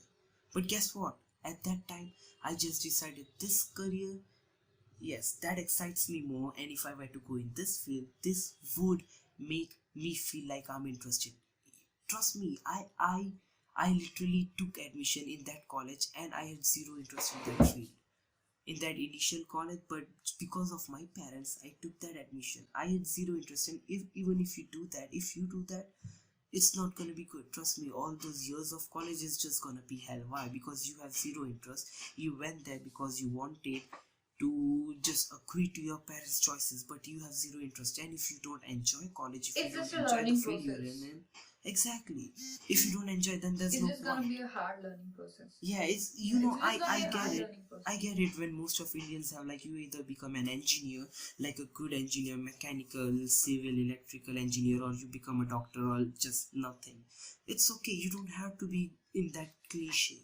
But guess what? At that time, I just decided this career, yes, that excites me more, and if I were to go in this field, this would make me feel like I'm interested. Trust me, I literally took admission in that college, and I had zero interest in that field in that initial college. But because of my parents, I took that admission. I had zero interest in. If even if you do that, it's not gonna be good. Trust me, all those years of college is just gonna be hell. Why? Because you have zero interest. You went there because you wanted to just agree to your parents' choices, but you have zero interest. And if you don't enjoy college, if you It's just don't a enjoy the learning field you're process. in, exactly. If you don't enjoy, then there's It's no just gonna point. be a hard learning process. Yeah, it's It's just gonna I be a get hard it. learning I process. get it when most of Indians have, like, you either become an engineer, like a good engineer, mechanical, civil, electrical engineer, or you become a doctor, or just nothing. It's okay. You don't have to be in that cliche.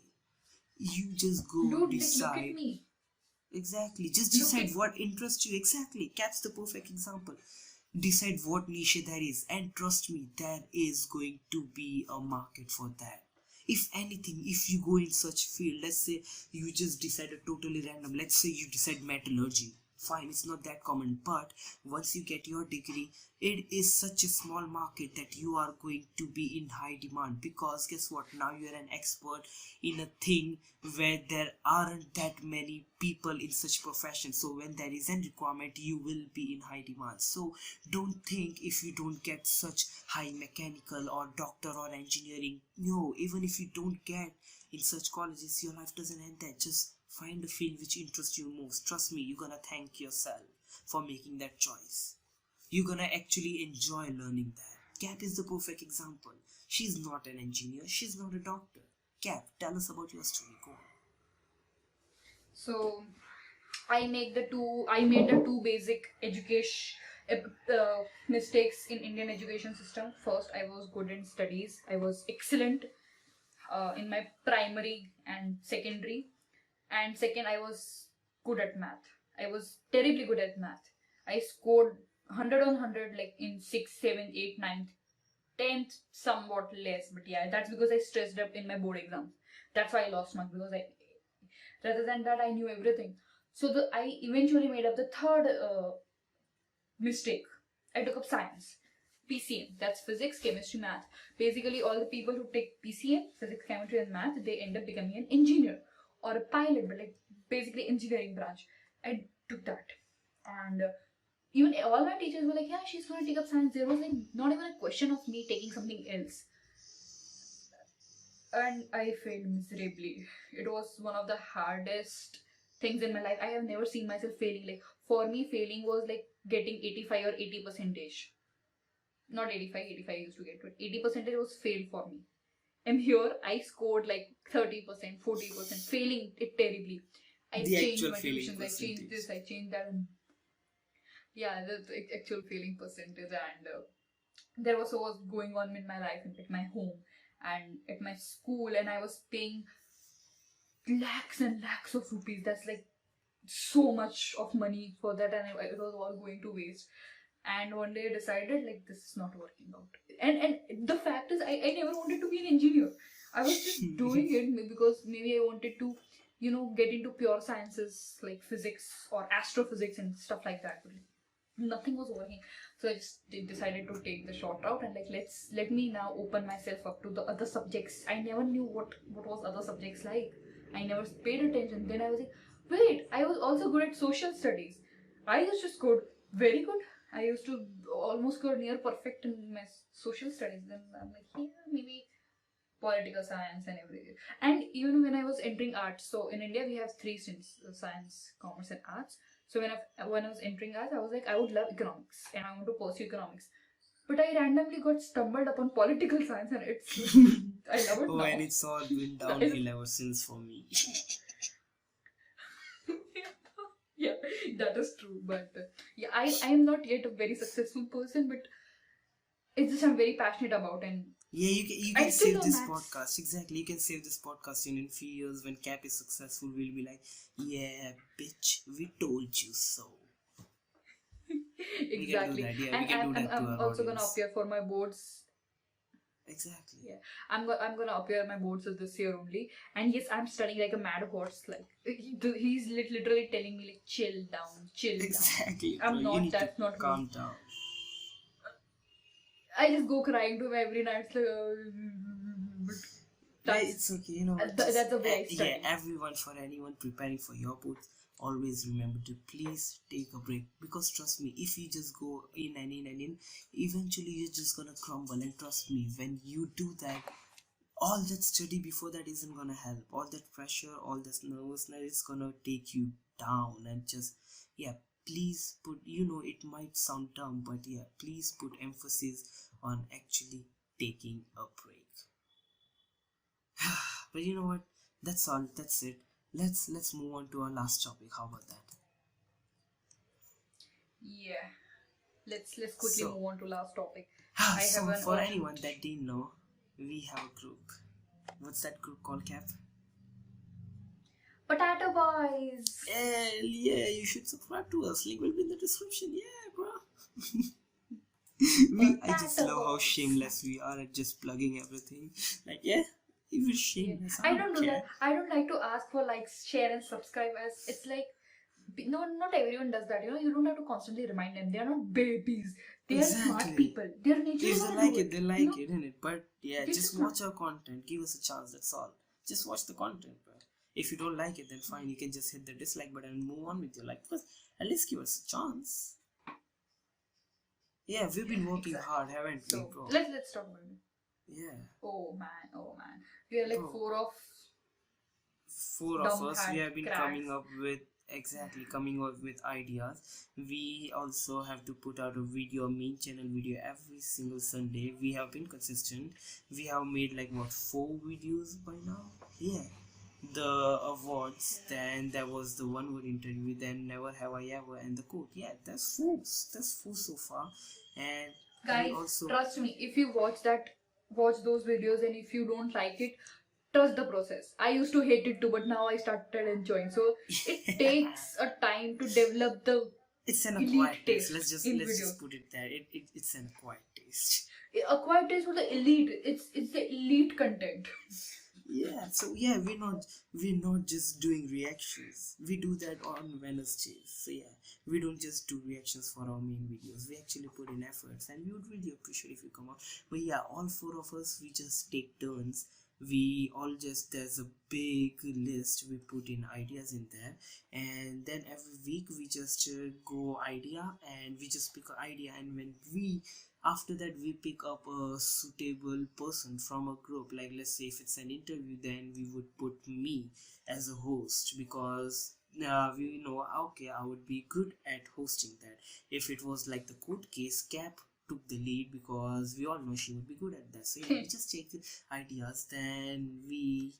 You just go Dude, like, look at decide. me. Exactly. Just Look decide at what interests you. Exactly. Cat's the perfect example. Decide what niche there is, and trust me, there is going to be a market for that. If anything, if you go in such field, let's say you just decide a totally random, let's say you decide metallurgy, fine, it's not that common, but once you get your degree, it is such a small market that you are going to be in high demand, because guess what, now you're an expert in a thing where there aren't that many people in such profession. So when there is a requirement, you will be in high demand. So don't think if you don't get such high mechanical or doctor or engineering. No, even if you don't get in such colleges, your life doesn't end there. Just find a field which interests you most. Trust me, you're gonna thank yourself for making that choice. You're gonna actually enjoy learning that. Cap is the perfect example. She's not an engineer, she's not a doctor. Cap, tell us about your story. Go on. so I made the two basic education mistakes in Indian education system. First, I was good in studies. I was excellent in my primary and secondary. And second, I was good at math. I was terribly good at math. I scored 100 on 100 like in 6th, 7th, 8th, 9th, 10th, somewhat less. But yeah, that's because I stressed up in my board exams. That's why I lost marks, because rather than that, I knew everything. So I eventually made up the third mistake. I took up science. PCM, that's physics, chemistry, math. Basically, all the people who take PCM, physics, chemistry, and math, they end up becoming an engineer or a pilot, but like basically engineering branch. I took that, and even all my teachers were like, "Yeah, she's gonna take up science." There was like not even a question of me taking something else, and I failed miserably. It was one of the hardest things in my life. I have never seen myself failing. Like for me, failing was like getting 85 or 80 percentage. Not 85, 85 I used to get, but 80% was fail for me. And here I scored like 30%, 40%, failing it terribly. I The changed actual my failing tuitions, I changed percentage. this, I changed that. Yeah, the actual failing percentage. And there was so much going on in my life and at my home and at my school, and I was paying lakhs and lakhs of rupees. That's like so much of money for that, and it was all going to waste. And one day I decided like this is not working out. And the fact is, I never wanted to be an engineer. I was just doing it because maybe I wanted to, get into pure sciences like physics or astrophysics and stuff like that. But nothing was working. So I just decided to take the short route and like let me now open myself up to the other subjects. I never knew what was other subjects like. I never paid attention. Then I was like, Wait, I was also good at social studies. I used to score very good. I used to almost score near perfect in my social studies. Then I'm like, yeah, maybe political science and everything. And even when I was entering arts, so in India we have three streams: science, commerce, and arts. So when I was entering arts, I was like, I would love economics and I want to pursue economics. But I randomly got stumbled upon political science, and it's I love it Oh, now. and it's all been That is downhill ever since for me. yeah, that is true. But yeah, I am not yet a very successful person, but it's just I'm very passionate about, and Yeah, you I can still save love this maths. podcast. Exactly, you can save this podcast in few years when Cap is successful. We'll be like, yeah, bitch, we told you so. We can do Exactly, that. Yeah, we and can do that to I'm our also gonna audience. appear for my boards. Exactly. Yeah, I'm gonna appear my boards this year only, and yes, I'm studying like a mad horse. Like he's literally telling me like chill down. Exactly, bro. I'm You not. need to That's not me. calm down. I just go crying to him every night. It's like, but Yeah, that's it's okay. You know what? Just that's the way I yeah, study. everyone, for anyone preparing for your boards, always remember to please take a break, because trust me, if you just go in and in and in, eventually you're just gonna crumble. And trust me, when you do that, all that study before that isn't gonna help. All that pressure, all this nervousness is gonna take you down. And just, yeah, please put, it might sound dumb, but yeah, please put emphasis on actually taking a break. But you know what? That's all. That's it. Let's move on to our last topic. How about that? Yeah. Let's quickly So, move on to last topic. I have so an for anyone urgent that didn't know, we have a group. What's that group called, Cap? potato boys. Yeah, you should subscribe to us. Link will be in the description. Yeah, bro. I just Potato love how boys. shameless we are at just plugging everything. Like, yeah, if you're Yeah. shameless, I I don't don't do care. that. I don't like to ask for likes, share, and subscribe. As it's like, no, not everyone does that. You don't have to constantly remind them. They are not babies. They are smart Exactly. people. They are naturally If they gonna like do it, it. they like it, innit? But yeah, They're just just not. watch our content. Give us a chance. That's all. Just watch the content, bro. If you don't like it, then fine. You can just hit the dislike button and move on with your life. But at least give us a chance. Yeah, we've been working Exactly. hard, haven't we, So bro? let's talk about it. Yeah, Oh man. We are like bro. Four of dumb us, we hat have been cracks. coming up with ideas. We also have to put out a video, a main channel video every single Sunday. We have been consistent. We have made like what, 4 videos by now. Yeah, the awards, then there was the one word interview, then never have I ever, and the quote. Yeah, that's four so far. And we Guys, also, trust me, if you watch those videos, and if you don't like it, trust the process. I used to hate it too, but now I started enjoying. So it takes a time to develop the it's an acquired elite taste. taste Let's in just videos. put it there. It's an acquired taste. Acquired taste for the elite. It's the elite content. Yeah, so yeah, we're not just doing reactions. We do that on Wednesdays. So yeah, we don't just do reactions for our main videos. We actually put in efforts, and we would really appreciate if you come out. But yeah, all 4 of us, we just take turns. We all just, there's a big list. We put in ideas in there, and then every week we just go idea, and we just pick an idea, and when we after that we pick up a suitable person from a group. Like, let's say if it's an interview, then we would put me as a host, because we know, okay, I would be good at hosting that. If it was like the court case, Cap took the lead, because we all know she would be good at that. So yeah, we just take the ideas, then we,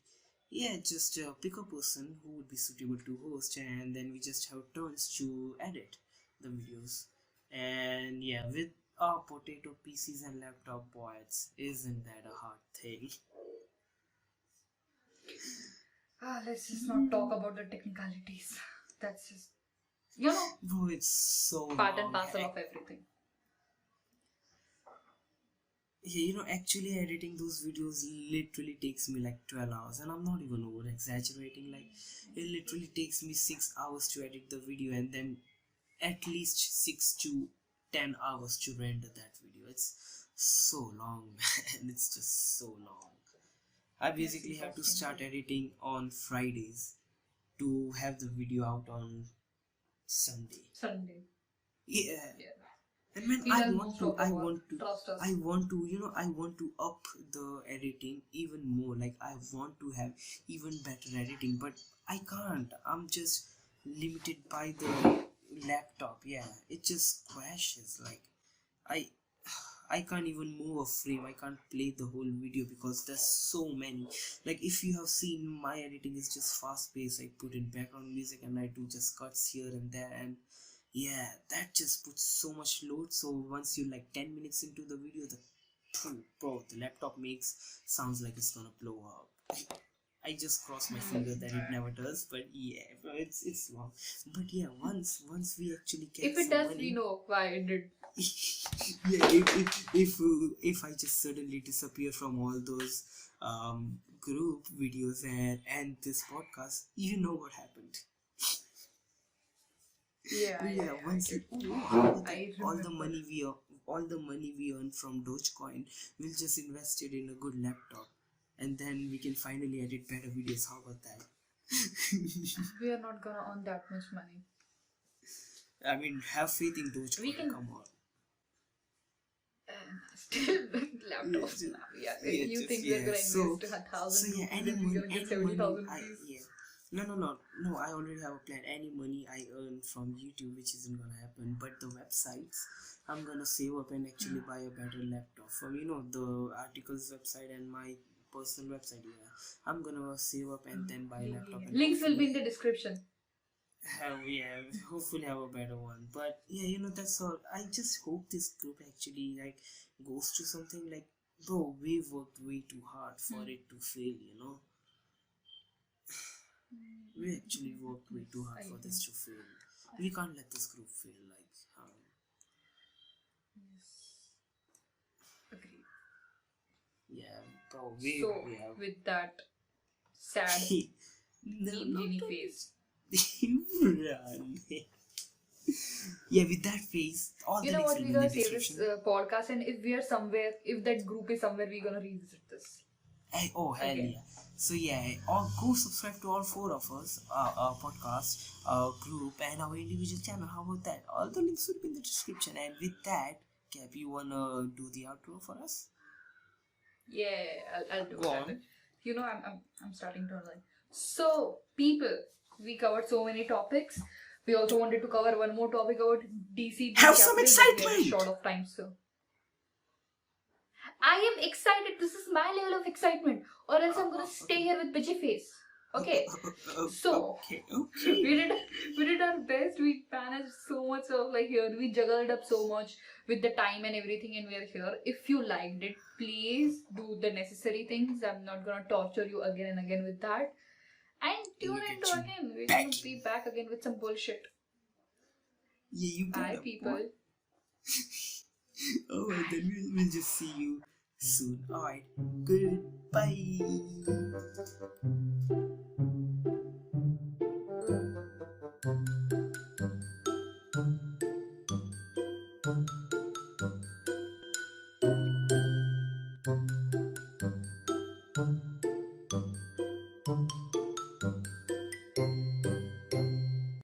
yeah, just pick a person who would be suitable to host, and then we just have turns to edit the videos. And yeah, with our potato PCs and laptop boys, isn't that a hard thing? Let's just not talk about the technicalities. That's just, you know, Bro, it's so part and long. parcel of everything. Yeah, actually editing those videos literally takes me like 12 hours, and I'm not even over exaggerating. Like, it literally takes me 6 hours to edit the video, and then at least 6 to 10 hours to render that video. It's so long, man. It's just so long. I That's basically have to exhausting. start editing on Fridays to have the video out on Sunday. Sunday. Yeah. Yeah. And man, He does most of the work. Trust us. I want to, I want to up the editing even more. Like, I want to have even better editing, but I can't. I'm just limited by the laptop. Yeah, it just crashes. Like, I, I can't even move a frame. I can't play the whole video because there's so many. Like, if you have seen, my editing is just fast paced. I put in background music and I do just cuts here and there, and yeah, that just puts so much load. So once you're like 10 minutes into the video, the laptop makes sounds like it's gonna blow up. I just cross my finger that it never does, but yeah, bro, it's long. But yeah, once we actually get If it some does, money, we know why it did. yeah, if I just suddenly disappear from all those group videos and this podcast, you know what happened. Yeah, Once I you, did. I all the remember. money we earn from Dogecoin, we'll just invest it in a good laptop, and then we can finally edit better videos. How about that? We are not gonna earn that much money. I mean, have faith in Dogecoin. We can- Come on. Still, laptops now. Yeah, you think we're gonna invest 1,000 yeah, rupees and we're gonna get 70,000 rupees? No, I already have a plan. Any money I earn from YouTube, which isn't gonna happen, but the websites, I'm gonna save up and actually buy a better laptop from the articles website and my personal website. Yeah, I'm gonna save up and then buy a laptop. And Links will be in the description. Hopefully have a better one. But yeah, that's all. I just hope this group actually like goes to something like, bro, we worked way too hard for it to fail. We actually worked way too hard for this to fail. We can't let this group fail. Like, Agreed. yeah, bro. With that sad Genie face. Run. Yeah, with that face, all You the know links what? will We're be in the gonna save this description. podcast, and if that group is somewhere, we're gonna revisit this. Oh, hell Okay. yeah. So yeah, go subscribe to all four of us, our podcast, group, and our individual channel. How about that? All the links will be in the description. And with that, Cap, you wanna do the outro for us? Yeah, I'll do Go it. on. I'm starting to learn. So, people, we covered so many topics. We also wanted to cover one more topic about DC. Have some Capital, but we are excitement! short of time, so. I am excited. This is my level of excitement. Or else I'm gonna stay here with bitchy face. Okay. So, okay. we did our best. We managed so much of here. We juggled up so much with the time and everything, and we are here. If you liked it, please do the necessary things. I'm not gonna torture you again and again with that. And tune Look into at you again. We're back. gonna be back again with some bullshit. Yeah, you Bye, better. people. Alright, then we'll just see you soon. Alright, goodbye.